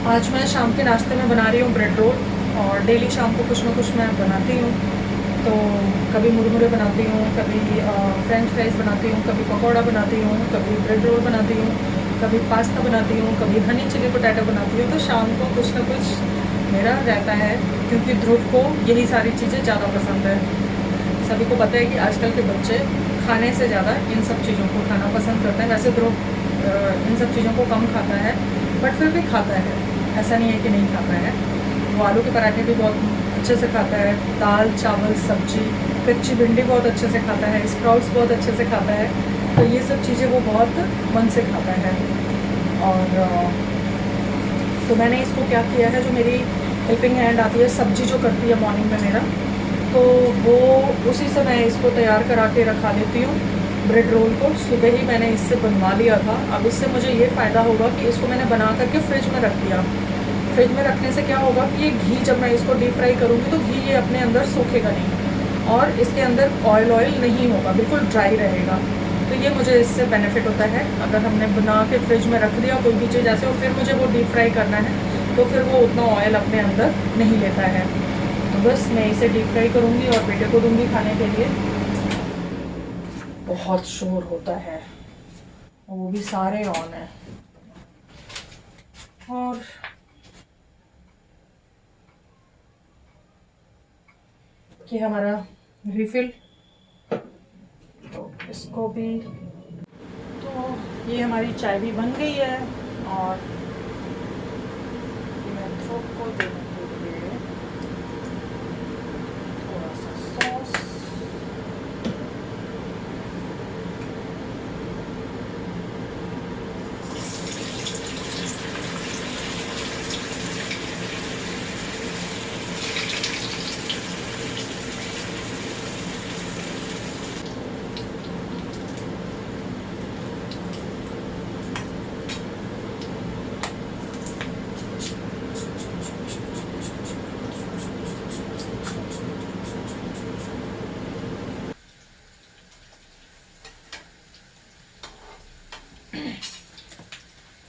आज मैं शाम के नाश्ते में बना रही हूँ ब्रेड रोल। और डेली शाम को कुछ ना कुछ मैं बनाती हूँ। तो कभी मुरमुरे बनाती हूँ, कभी फ्रेंच फ्राइज़ बनाती हूँ, कभी पकौड़ा बनाती हूँ, कभी ब्रेड रोल बनाती हूँ, कभी पास्ता बनाती हूँ, कभी हनी चिली पोटैटो बनाती हूँ। तो शाम को कुछ ना कुछ मेरा रहता है, क्योंकि ध्रुव को यही सारी चीज़ें ज़्यादा पसंद है। सभी को पता है कि आजकल के बच्चे खाने से ज़्यादा इन सब चीज़ों को खाना पसंद करते हैं। वैसे ध्रुव इन सब चीज़ों को कम खाता है, बट फिर भी खाता है, ऐसा नहीं है कि नहीं खाता है। वो आलू के पराठे भी बहुत अच्छे से खाता है, दाल चावल सब्जी, कच्ची भिंडी बहुत अच्छे से खाता है, स्प्राउट्स बहुत अच्छे से खाता है। तो ये सब चीज़ें वो बहुत मन से खाता है। और तो मैंने इसको क्या किया है, जो मेरी हेल्पिंग हैंड आती है, सब्जी जो करती है मॉर्निंग में मेरा, तो वो उसी से मैं इसको तैयार करा के रखा लेती हूँ। ब्रेड रोल को सुबह ही मैंने इससे बनवा लिया था। अब इससे मुझे ये फ़ायदा होगा कि इसको मैंने बना करके फ्रिज में रख दिया। फ्रिज में रखने से क्या होगा कि ये घी, जब मैं इसको डीप फ्राई करूँगी तो घी ये अपने अंदर सूखेगा नहीं और इसके अंदर ऑयल नहीं होगा, बिल्कुल ड्राई रहेगा। तो ये मुझे इससे बेनिफिट होता है। अगर हमने बना के फ्रिज में रख दिया कोई भी चीज़ ऐसे और फिर मुझे वो डीप फ्राई करना है, तो फिर वो उतना ऑयल अपने अंदर नहीं लेता है। तो बस मैं इसे डीप फ्राई करूँगी और बेटे को दूँगी खाने के लिए। बहुत शोर होता है, वो भी सारे ऑन है। और ये हमारा रिफिल, तो इसको भी, तो ये हमारी चाय भी बन गई है। और ये मैं ध्रुव को देने के लिए थोड़ा सा सॉस,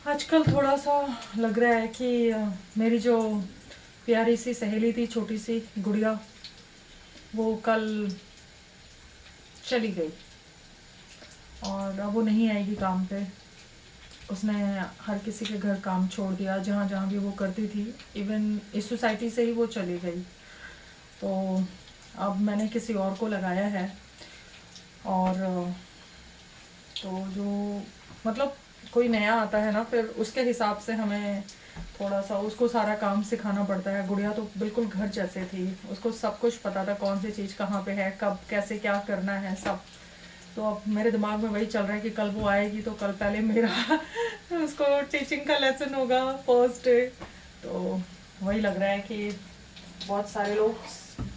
आजकल थोड़ा सा लग रहा है कि मेरी जो प्यारी सी सहेली थी, छोटी सी गुड़िया, वो कल चली गई और अब वो नहीं आएगी काम पे। उसने हर किसी के घर काम छोड़ दिया, जहाँ जहाँ भी वो करती थी, इवन इस सोसाइटी से ही वो चली गई। तो अब मैंने किसी और को लगाया है। और तो जो मतलब कोई नया आता है ना, फिर उसके हिसाब से हमें थोड़ा सा उसको सारा काम सिखाना पड़ता है। गुड़िया तो बिल्कुल घर जैसे थी, उसको सब कुछ पता था, कौन सी चीज़ कहाँ पे है, कब कैसे क्या करना है सब। तो अब मेरे दिमाग में वही चल रहा है कि कल वो आएगी तो कल पहले मेरा उसको टीचिंग का लेसन होगा फर्स्ट डे। तो वही लग रहा है कि बहुत सारे लोग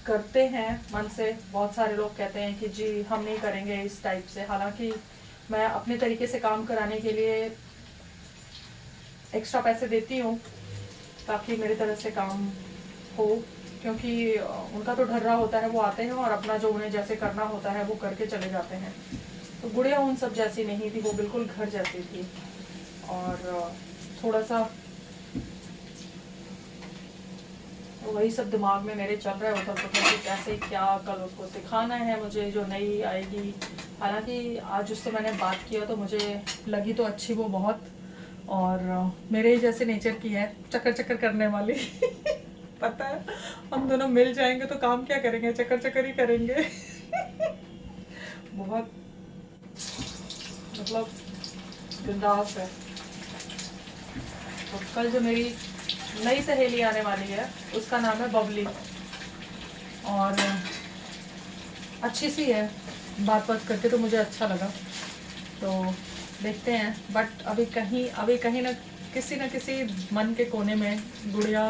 करते हैं मन से, बहुत सारे लोग कहते हैं कि जी हम नहीं करेंगे इस टाइप से। हालांकि मैं अपने तरीके से काम कराने के लिए एक्स्ट्रा पैसे देती हूँ ताकि मेरी तरह से काम हो, क्योंकि उनका तो ढर्रा होता है, वो आते हैं और अपना जो उन्हें जैसे करना होता है वो करके चले जाते हैं। तो गुड़िया उन सब जैसी नहीं थी, वो बिल्कुल घर जैसी थी। और थोड़ा सा वही सब दिमाग में मेरे चल रहा होता था कि कैसे क्या कल उसको सिखाना है मुझे, जो नई आएगी। हालांकि आज उससे मैंने बात किया तो मुझे लगी तो अच्छी वो बहुत, और मेरे ही जैसे नेचर की है, चक्कर चक्कर करने वाली पता है, हम दोनों मिल जाएंगे तो काम क्या करेंगे, चक्कर चक्कर ही करेंगे बहुत मतलब बिंदास है। तो कल जो मेरी नई सहेली आने वाली है उसका नाम है बबली, और अच्छी सी है, बात करके तो मुझे अच्छा लगा। तो देखते हैं, बट अभी कहीं ना किसी मन के कोने में गुड़िया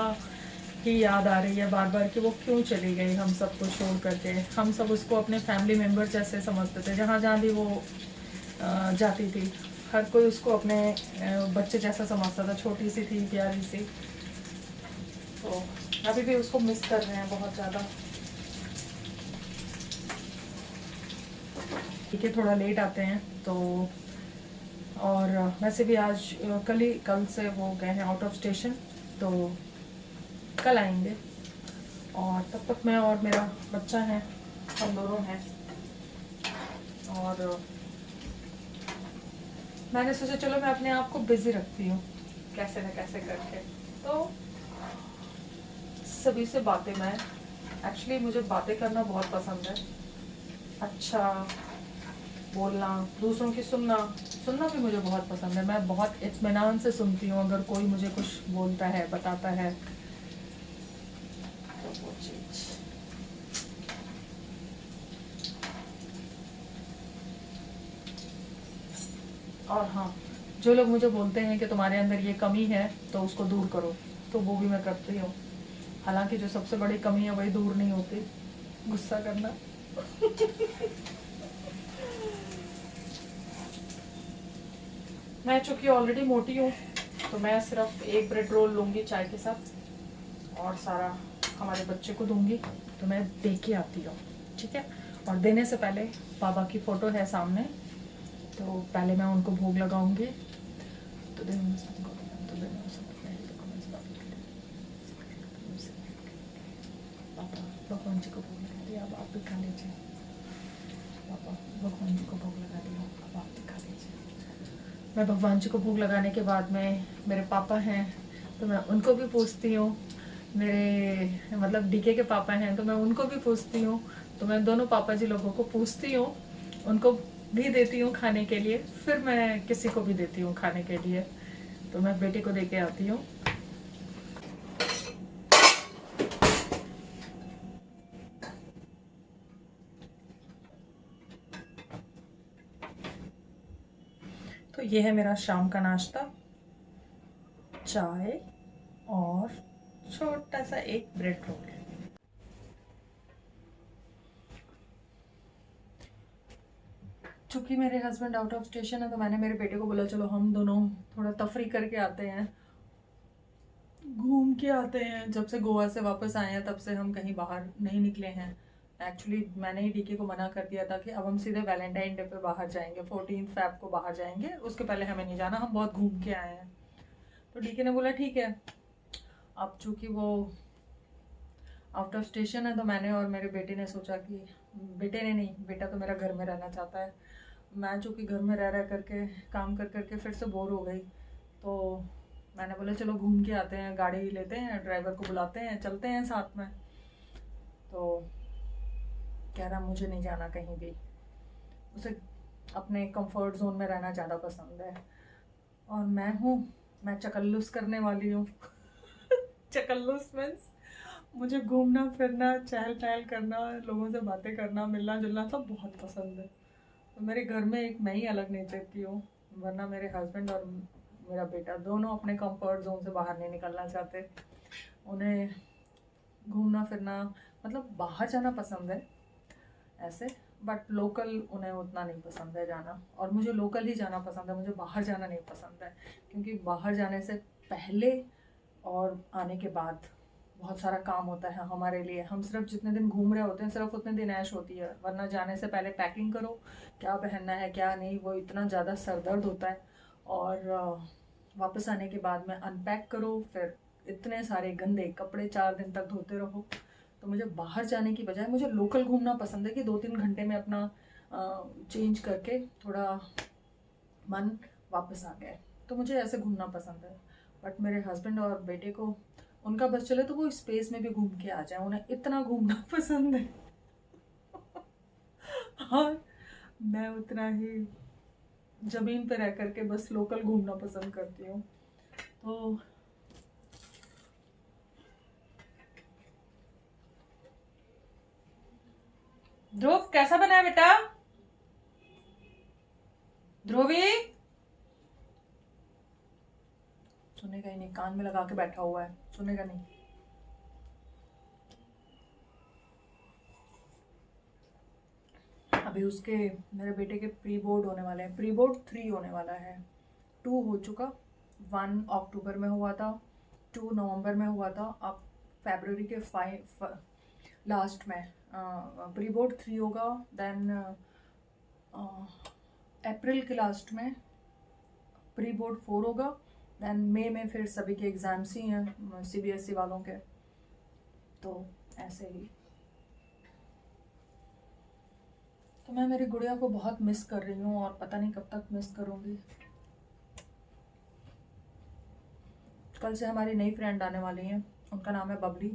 की याद आ रही है बार बार कि वो क्यों चली गई हम सबको छोड़ करके। हम सब उसको अपने फैमिली मेम्बर जैसे समझते थे, जहाँ जहाँ भी वो जाती थी हर कोई उसको अपने बच्चे जैसा समझता था, छोटी सी थी प्यारी सी। तो अभी भी उसको मिस कर रहे हैं बहुत ज़्यादा। ठीक है, थोड़ा लेट आते हैं तो। और वैसे भी आज कल से वो गए हैं आउट ऑफ स्टेशन, तो कल आएंगे। और तब तक मैं और मेरा बच्चा है, हम दोनों हैं। और मैंने सोचा चलो मैं अपने आप को बिजी रखती हूँ कैसे न कैसे करके। तो सभी से बातें, मैं एक्चुअली मुझे बातें करना बहुत पसंद है। अच्छा बोलना, दूसरों की सुनना भी मुझे बहुत पसंद है। मैं बहुत इत्मीनान से सुनती हूँ अगर कोई मुझे कुछ बोलता है, बताता है तो वो चीज़। और हाँ, जो लोग मुझे बोलते हैं कि तुम्हारे अंदर ये कमी है तो उसको दूर करो, तो वो भी मैं करती हूँ। हालांकि जो सबसे बड़ी कमी है वही दूर नहीं होती, गुस्सा करना। मैं चूँकि ऑलरेडी मोटी हूँ तो मैं सिर्फ एक ब्रेड रोल लूँगी चाय के साथ और सारा हमारे बच्चे को दूँगी। तो मैं दे के आती हूँ, ठीक है। और देने से पहले बाबा की फ़ोटो है सामने, तो पहले मैं उनको भोग लगाऊंगी। तो पापा भगवान जी को भोग लगा दिया, अब आप भी खा लीजिए। पापा भगवान जी को भोग लगा दिया, अब आप भी खा लीजिए। मैं भगवान जी को भोग लगाने के बाद में मेरे पापा हैं तो मैं उनको भी पूछती हूँ, मेरे मतलब डीके के पापा हैं तो मैं उनको भी पूछती हूँ। तो मैं दोनों पापा जी लोगों को पूछती हूँ, उनको भी देती हूँ खाने के लिए, फिर मैं किसी को भी देती हूँ खाने के लिए। तो मैं बेटे को दे के आती हूँ। तो ये है मेरा शाम का नाश्ता, चाय और छोटा सा एक ब्रेड रोल। चूँकि मेरे हस्बैंड आउट ऑफ स्टेशन है तो मैंने मेरे बेटे को बोला चलो हम दोनों थोड़ा तफरी करके आते हैं, घूम के आते हैं। जब से गोवा से वापस आए हैं तब से हम कहीं बाहर नहीं निकले हैं। एक्चुअली मैंने ही डीके को मना कर दिया था कि अब हम सीधे वैलेंटाइन डे पे बाहर जाएंगे, 14 फ़रवरी को बाहर जाएंगे, उसके पहले हमें नहीं जाना, हम बहुत घूम के आए हैं। तो डीके ने बोला ठीक है। अब चूँकि वो आउट ऑफ स्टेशन है तो मैंने और मेरे बेटे ने सोचा कि, बेटे ने नहीं, बेटा तो मेरा घर में रहना चाहता है। मैं चूँकि घर में रह करके काम कर करके फिर से बोर हो गई, तो मैंने बोला चलो घूम के आते हैं, गाड़ी लेते हैं, ड्राइवर को बुलाते हैं, चलते हैं साथ में। तो कह रहा मुझे नहीं जाना कहीं भी, उसे अपने कंफर्ट जोन में रहना ज़्यादा पसंद है। और मैं चकल्लुस करने वाली हूँ। चकल्लुस मीन्स मुझे घूमना फिरना, चहल पहल करना, लोगों से बातें करना, मिलना जुलना सब बहुत पसंद है। तो मेरे घर में एक मैं ही अलग नेचर की हूँ, वरना मेरे हस्बैंड और मेरा बेटा दोनों अपने कंफर्ट जोन से बाहर नहीं निकलना चाहते। उन्हें घूमना फिरना मतलब बाहर जाना पसंद है ऐसे, बट लोकल उन्हें उतना नहीं पसंद है जाना। और मुझे लोकल ही जाना पसंद है, मुझे बाहर जाना नहीं पसंद है। क्योंकि बाहर जाने से पहले और आने के बाद बहुत सारा काम होता है हमारे लिए। हम सिर्फ जितने दिन घूम रहे होते हैं सिर्फ उतने दिन ऐश होती है, वरना जाने से पहले पैकिंग करो, क्या पहनना है क्या नहीं, वो इतना ज़्यादा सरदर्द होता है। और वापस आने के बाद में अनपैक करो, फिर इतने सारे गंदे कपड़े 4 दिन तक धोते रहो। तो मुझे बाहर जाने की बजाय मुझे लोकल घूमना पसंद है कि 2-3 घंटे में अपना चेंज करके थोड़ा मन वापस आ गया। तो मुझे ऐसे घूमना पसंद है। बट मेरे हस्बैंड और बेटे को, उनका बस चले तो वो स्पेस में भी घूम के आ जाए, उन्हें इतना घूमना पसंद है। और मैं उतना ही ज़मीन पे रह करके बस लोकल घूमना पसंद करती हूँ। तो ध्रुव कैसा बना है बेटा? ध्रुवी सुनेगा ही नहीं, कान में लगा के बैठा हुआ है, सुनेगा नहीं। अभी उसके, मेरे बेटे के प्री बोर्ड होने वाले हैं, प्री बोर्ड 3 होने वाला है। 2 हो चुका, 1 अक्टूबर में हुआ था, 2 नवंबर में हुआ था, अब फरवरी के 5 लास्ट में प्री बोर्ड 3 होगा। देन अप्रैल के लास्ट में प्री बोर्ड 4 होगा। दैन मई में फिर सभी के एग्ज़ाम्स ही हैं CBSE वालों के, तो ऐसे ही। तो मैं मेरी गुड़िया को बहुत मिस कर रही हूँ और पता नहीं कब तक मिस करूँगी। कल से हमारी नई फ्रेंड आने वाली हैं, उनका नाम है बबली,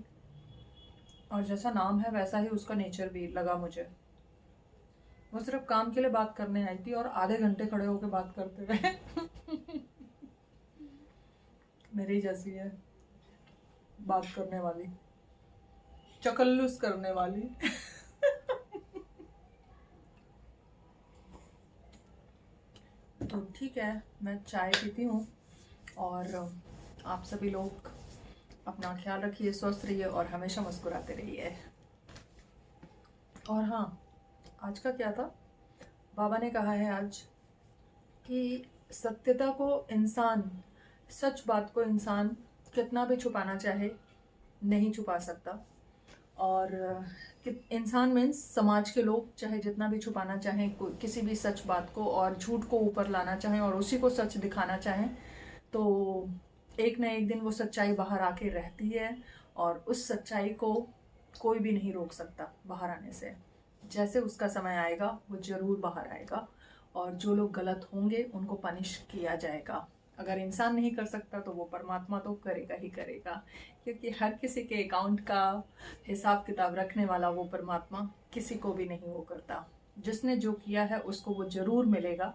और जैसा नाम है वैसा ही उसका नेचर भी लगा मुझे। वो सिर्फ काम के लिए बात करने आई थी और आधे घंटे खड़े होकर बात करते रहे। मेरी जैसी है, बात करने वाली, चकल्लुस करने वाली। तो ठीक है, मैं चाय पीती हूँ और आप सभी लोग अपना ख्याल रखिए, स्वस्थ रहिए और हमेशा मुस्कुराते रहिए। और हाँ, आज का क्या था, बाबा ने कहा है आज कि सत्यता को इंसान, सच बात को इंसान कितना भी छुपाना चाहे नहीं छुपा सकता। और इंसान मीन्स समाज के लोग चाहे जितना भी छुपाना चाहें किसी भी सच बात को और झूठ को ऊपर लाना चाहें और उसी को सच दिखाना चाहें, तो एक ना एक दिन वो सच्चाई बाहर आके रहती है और उस सच्चाई को कोई भी नहीं रोक सकता बाहर आने से। जैसे उसका समय आएगा वो ज़रूर बाहर आएगा और जो लोग गलत होंगे उनको पनिश किया जाएगा। अगर इंसान नहीं कर सकता तो वो परमात्मा तो करेगा ही करेगा, क्योंकि हर किसी के अकाउंट का हिसाब किताब रखने वाला वो परमात्मा किसी को भी नहीं वो करता। जिसने जो किया है उसको वो ज़रूर मिलेगा।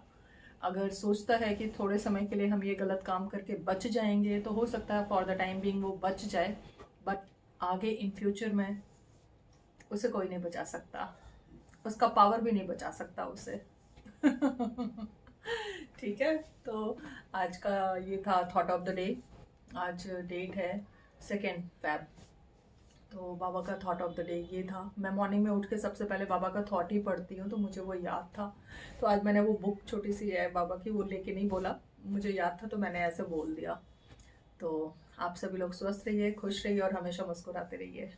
अगर सोचता है कि थोड़े समय के लिए हम ये गलत काम करके बच जाएंगे तो हो सकता है फॉर द टाइम बीइंग वो बच जाए, बट आगे इन फ्यूचर में उसे कोई नहीं बचा सकता, उसका पावर भी नहीं बचा सकता उसे। ठीक है, तो आज का ये था थॉट ऑफ द डे। आज डेट है 2 फेब, तो बाबा का थॉट ऑफ द डे ये था। मैं मॉर्निंग में उठ के सबसे पहले बाबा का थॉट ही पढ़ती हूँ, तो मुझे वो याद था। तो आज मैंने वो बुक छोटी सी है बाबा की, वो लेके नहीं बोला, मुझे याद था तो मैंने ऐसे बोल दिया। तो आप सभी लोग स्वस्थ रहिए, खुश रहिए और हमेशा मुस्कुराते रहिए।